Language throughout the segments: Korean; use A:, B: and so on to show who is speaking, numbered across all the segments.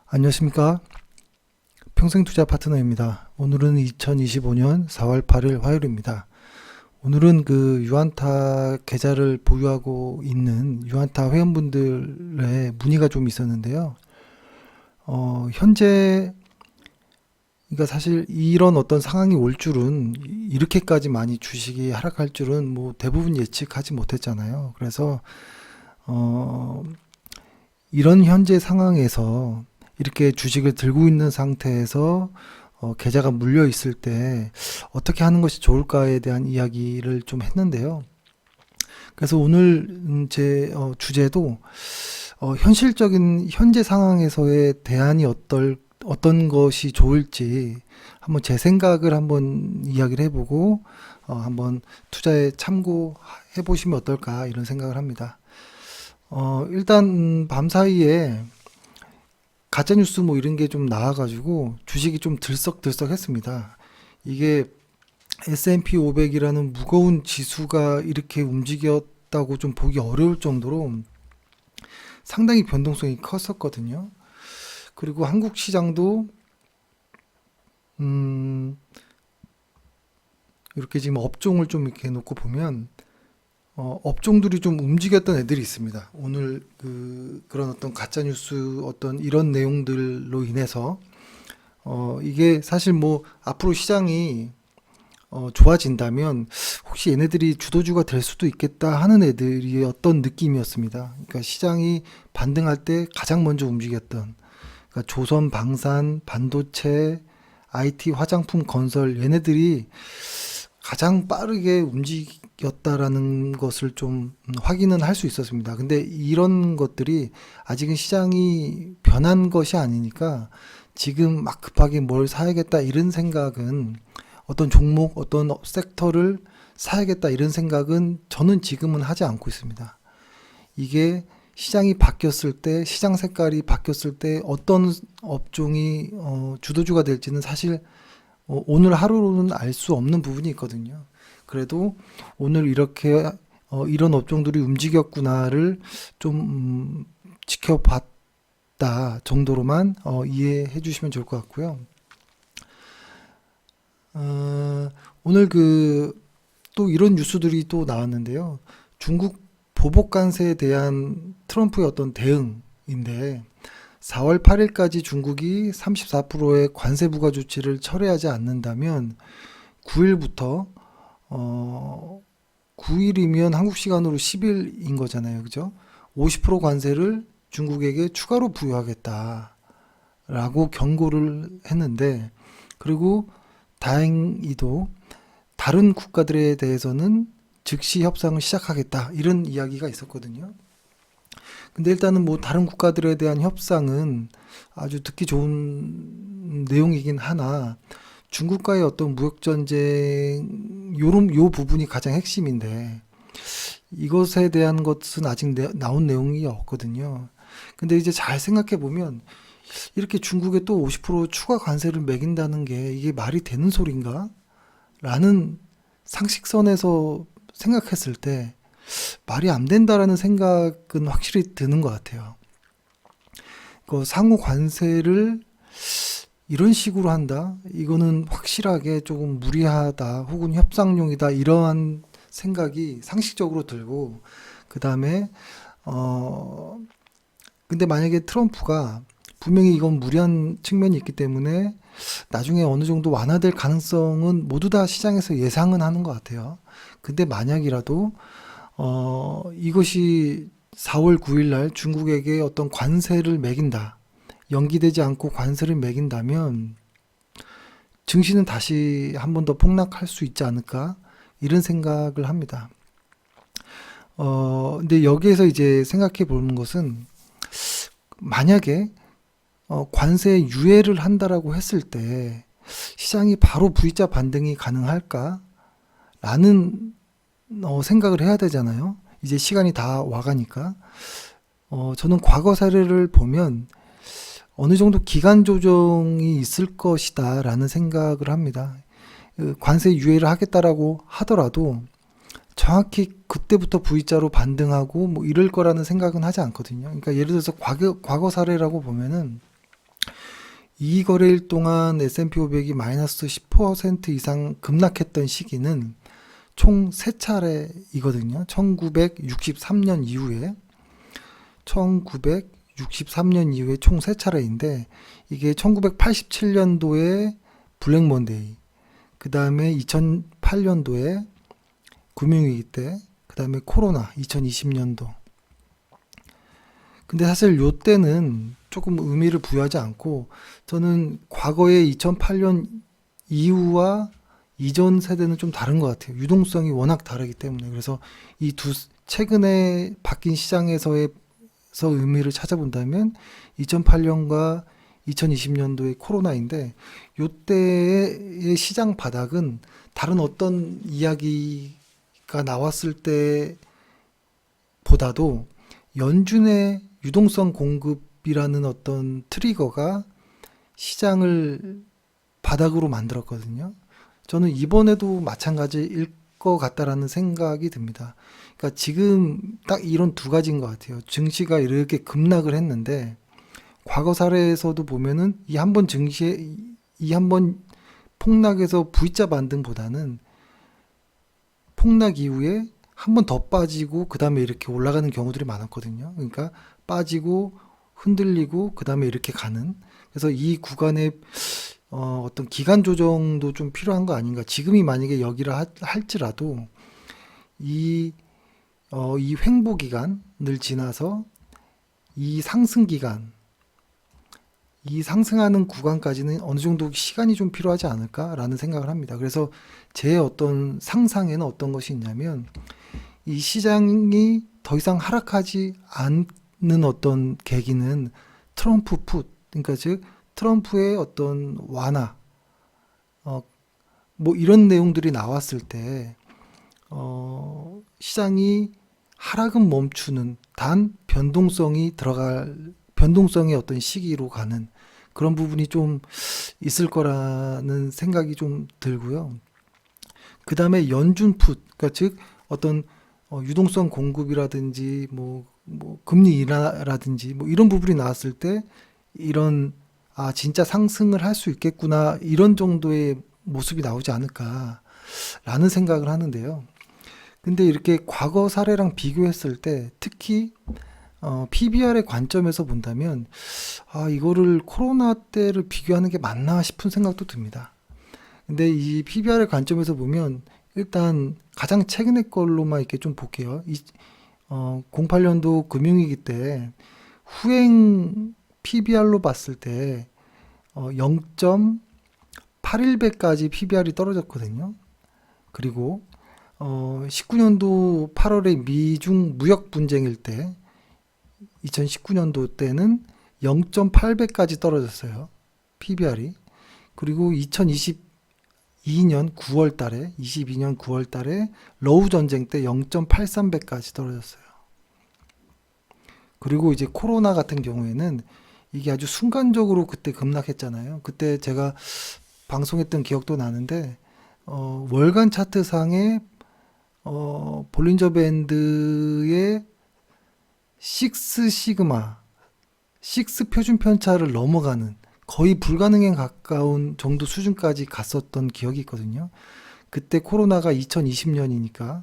A: 안녕하십니까. 평생투자 파트너입니다. 오늘은 2025년 4월 8일 화요일입니다. 오늘은 그 유한타 계좌를 보유하고 있는 유한타 회원분들의 문의가 좀 있었는데요. 현재, 그러니까 사실 이런 어떤 상황이 올 줄은, 이렇게까지 많이 주식이 하락할 줄은 뭐 대부분 예측하지 못했잖아요. 그래서 어, 이런 현재 상황에서 이렇게 주식을 들고 있는 상태에서 계좌가 물려 있을 때 어떻게 하는 것이 좋을까에 대한 이야기를 좀 했는데요. 그래서 오늘 제 주제도 현실적인 현재 상황에서의 대안이 어떤 것이 좋을지 한번 제 생각을 한번 이야기를 해보고 한번 투자에 참고해 보시면 어떨까 이런 생각을 합니다. 일단 밤사이에 가짜뉴스 뭐 이런 게 좀 나와가지고 주식이 좀 들썩들썩 했습니다. 이게 S&P 500이라는 무거운 지수가 이렇게 움직였다고 좀 보기 어려울 정도로 상당히 변동성이 컸었거든요. 그리고 한국 시장도 음, 이렇게 지금 업종을 좀 이렇게 놓고 보면 업종들이 좀 움직였던 애들이 있습니다. 오늘 그런 어떤 가짜뉴스 어떤 이런 내용들로 인해서 이게 사실 뭐 앞으로 시장이 좋아진다면 혹시 얘네들이 주도주가 될 수도 있겠다 하는 애들이 어떤 느낌이었습니다. 그러니까 시장이 반등할 때 가장 먼저 움직였던, 그러니까 조선, 방산, 반도체, IT, 화장품, 건설 얘네들이 가장 빠르게 움직였다라는 것을 좀 확인은 할 수 있었습니다. 근데 이런 것들이 아직은 시장이 변한 것이 아니니까 지금 막 급하게 뭘 사야겠다 이런 생각은, 어떤 종목, 어떤 섹터를 사야겠다 이런 생각은 저는 지금은 하지 않고 있습니다. 이게 시장이 바뀌었을 때, 시장 색깔이 바뀌었을 때 어떤 업종이 주도주가 될지는 사실 오늘 하루로는 알 수 없는 부분이 있거든요. 그래도 오늘 이렇게 이런 업종들이 움직였구나를 좀 지켜봤다 정도로만 이해해 주시면 좋을 것 같고요. 오늘 또 이런 뉴스들이 또 나왔는데요. 중국 보복 관세에 대한 트럼프의 어떤 대응인데, 4월 8일까지 중국이 34%의 관세 부과 조치를 철회하지 않는다면 9일부터 9일이면 한국 시간으로 10일인 거잖아요. 그죠? 50% 관세를 중국에게 추가로 부여하겠다라고 경고를 했는데, 그리고 다행히도 다른 국가들에 대해서는 즉시 협상을 시작하겠다 이런 이야기가 있었거든요. 근데 일단은 뭐 다른 국가들에 대한 협상은 아주 듣기 좋은 내용이긴 하나, 중국과의 어떤 무역 전쟁 요 부분이 가장 핵심인데 이것에 대한 것은 아직 나온 내용이 없거든요. 근데 이제 잘 생각해 보면 이렇게 중국에 또 50% 추가 관세를 매긴다는 게 이게 말이 되는 소린가? 라는 상식선에서 생각했을 때 말이 안 된다라는 생각은 확실히 드는 것 같아요. 그 상호 관세를 이런 식으로 한다? 이거는 확실하게 조금 무리하다, 혹은 협상용이다, 이러한 생각이 상식적으로 들고, 그 다음에, 어, 근데 만약에 트럼프가 분명히 이건 무리한 측면이 있기 때문에 나중에 어느 정도 완화될 가능성은 모두 다 시장에서 예상은 하는 것 같아요. 근데 만약이라도 이것이 4월 9일 날 중국에게 어떤 관세를 매긴다, 연기되지 않고 관세를 매긴다면 증시는 다시 한 번 더 폭락할 수 있지 않을까 이런 생각을 합니다. 근데 여기에서 이제 생각해 보는 것은, 만약에 관세 유예를 한다라고 했을 때 시장이 바로 V자 반등이 가능할까라는 생각을 해야 되잖아요. 이제 시간이 다 와가니까. 저는 과거 사례를 보면 어느 정도 기간 조정이 있을 것이다라는 생각을 합니다. 관세 유예를 하겠다라고 하더라도 정확히 그때부터 V자로 반등하고 뭐 이럴 거라는 생각은 하지 않거든요. 그러니까 예를 들어서 과거 사례라고 보면은 이 거래일 동안 S&P 500이 마이너스 10% 이상 급락했던 시기는 총 3차례이거든요. 1963년 이후에 총 3차례인데 이게 1987년도에 블랙먼데이, 그 다음에 2008년도에 금융위기 때, 그 다음에 코로나 2020년도. 근데 사실 요 때는 조금 의미를 부여하지 않고 저는 과거의 2008년 이후와 이전 세대는 좀 다른 것 같아요. 유동성이 워낙 다르기 때문에. 그래서 이 최근에 바뀐 시장에서의 의미를 찾아본다면 2008년과 2020년도의 코로나인데 요때의 시장 바닥은 다른 어떤 이야기가 나왔을 때보다도 연준의 유동성 공급이라는 어떤 트리거가 시장을 바닥으로 만들었거든요. 저는 이번에도 마찬가지일 것 같다라는 생각이 듭니다. 그러니까 지금 딱 이런 두 가지인 것 같아요. 증시가 이렇게 급락을 했는데 과거 사례에서도 보면은 이 한 번 폭락에서 V자 반등보다는 폭락 이후에 한 번 더 빠지고 그 다음에 이렇게 올라가는 경우들이 많았거든요. 그러니까 빠지고 흔들리고 그 다음에 이렇게 가는. 그래서 이 구간에 어떤 기간 조정도 좀 필요한 거 아닌가. 지금이 만약에 여기라 할지라도 이, 이 횡보 기간을 지나서 이 상승 기간, 이 상승하는 구간까지는 어느 정도 시간이 좀 필요하지 않을까라는 생각을 합니다. 그래서 제 어떤 상상에는 어떤 것이 있냐면 이 시장이 더 이상 하락하지 않는 어떤 계기는 트럼프 그러니까 즉 트럼프의 어떤 완화, 뭐 이런 내용들이 나왔을 때 시장이 하락은 멈추는 단 변동성의 어떤 시기로 가는 그런 부분이 좀 있을 거라는 생각이 좀 들고요. 그 다음에 연준 그러니까 즉 어떤 유동성 공급이라든지 뭐 금리 인하라든지 뭐 이런 부분이 나왔을 때 이런 진짜 상승을 할 수 있겠구나 이런 정도의 모습이 나오지 않을까라는 생각을 하는데요. 근데 이렇게 과거 사례랑 비교했을 때 특히 PBR의 관점에서 본다면 이거를 코로나 때를 비교하는 게 맞나 싶은 생각도 듭니다. 근데 이 PBR의 관점에서 보면 일단 가장 최근의 걸로만 이렇게 좀 볼게요. 08년도 금융위기 때 후행 PBR로 봤을 때 0.81배까지 PBR이 떨어졌거든요. 그리고 19년도 8월에 미중 무역 분쟁일 때 2019년도 때는 0.8배까지 떨어졌어요. PBR이. 그리고 22년 9월 달에 러우 전쟁 때 0.83배까지 떨어졌어요. 그리고 이제 코로나 같은 경우에는 이게 아주 순간적으로 그때 급락했잖아요. 그때 제가 방송했던 기억도 나는데 월간 차트상에 볼린저 밴드의 6 시그마, 6 표준 편차를 넘어가는 거의 불가능에 가까운 정도 수준까지 갔었던 기억이 있거든요. 그때 코로나가 2020년이니까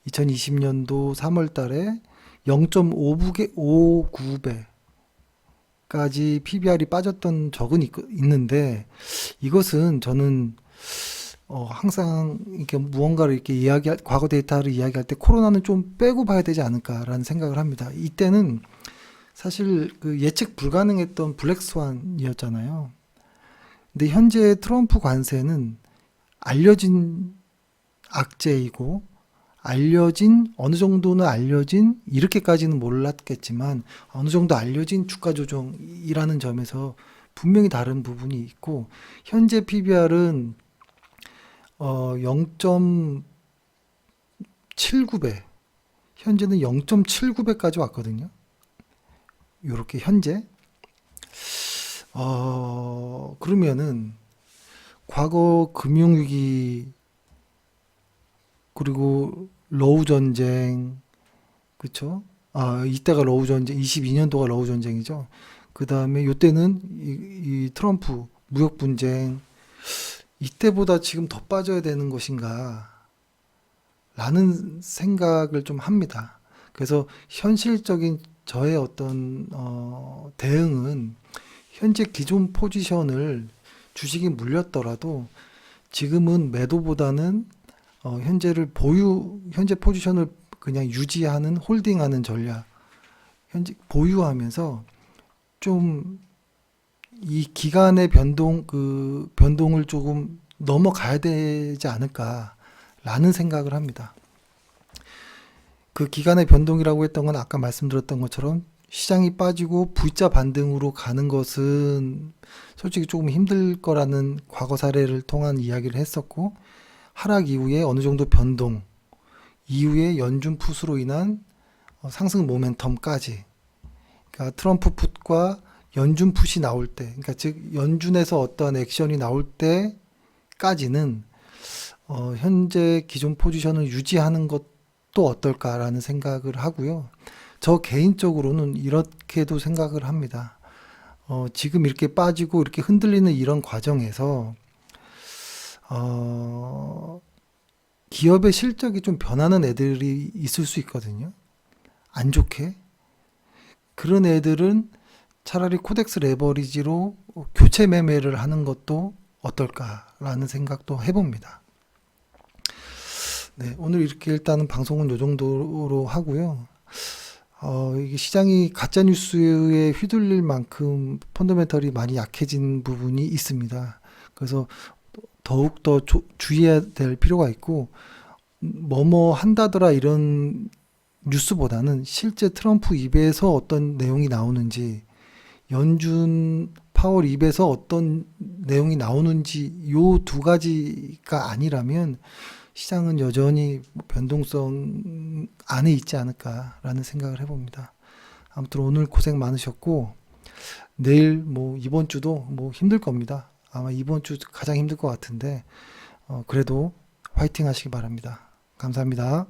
A: 2020년도 3월 달에 0.59배까지 PBR이 빠졌던 적은 있는데 이것은 저는 항상 이렇게 무언가를 이렇게 과거 데이터를 이야기할 때 코로나는 좀 빼고 봐야 되지 않을까라는 생각을 합니다. 이때는 사실 그 예측 불가능했던 블랙스완이었잖아요. 근데 현재 트럼프 관세는 알려진 악재이고 어느 정도는 알려진 이렇게까지는 몰랐겠지만 어느 정도 알려진 주가 조정이라는 점에서 분명히 다른 부분이 있고 현재 PBR은 0.79배 현재는 0.79배까지 왔거든요. 요렇게 현재 그러면은 과거 금융위기 그리고 러우 전쟁 그쵸? 이때가 러우 전쟁 22년도가 러우 전쟁이죠. 그 다음에 요때는 이 트럼프 무역 분쟁, 이때보다 지금 더 빠져야 되는 것인가 라는 생각을 좀 합니다. 그래서 현실적인 저의 어떤 대응은 현재 기존 포지션을 주식이 물렸더라도 지금은 매도보다는 현재 포지션을 그냥 유지하는 홀딩하는 전략, 현재 보유하면서 좀 이 기간의 변동을 조금 넘어가야 되지 않을까라는 생각을 합니다. 그 기간의 변동이라고 했던 건 아까 말씀드렸던 것처럼 시장이 빠지고 V자 반등으로 가는 것은 솔직히 조금 힘들 거라는 과거 사례를 통한 이야기를 했었고, 하락 이후에 어느 정도 변동 이후에 연준 풋으로 인한 상승 모멘텀까지, 그러니까 트럼프 풋과 연준 풋이 나올 때, 그러니까 즉 연준에서 어떤 액션이 나올 때까지는 현재 기존 포지션을 유지하는 것도 어떨까라는 생각을 하고요. 저 개인적으로는 이렇게도 생각을 합니다. 지금 이렇게 빠지고 이렇게 흔들리는 이런 과정에서 기업의 실적이 좀 변하는 애들이 있을 수 있거든요. 안 좋게. 그런 애들은 차라리 코덱스 레버리지로 교체 매매를 하는 것도 어떨까라는 생각도 해봅니다. 네, 오늘 이렇게 일단은 방송은 이 정도로 하고요. 이게 시장이 가짜 뉴스에 휘둘릴 만큼 펀더멘털이 많이 약해진 부분이 있습니다. 그래서 더욱더 주의해야 될 필요가 있고, 뭐뭐 한다더라 이런 뉴스보다는 실제 트럼프 입에서 어떤 내용이 나오는지, 연준 파월 입에서 어떤 내용이 나오는지 요 두 가지가 아니라면 시장은 여전히 변동성 안에 있지 않을까라는 생각을 해봅니다. 아무튼 오늘 고생 많으셨고, 내일 이번 주도 힘들 겁니다. 아마 이번 주 가장 힘들 것 같은데 그래도 화이팅 하시기 바랍니다. 감사합니다.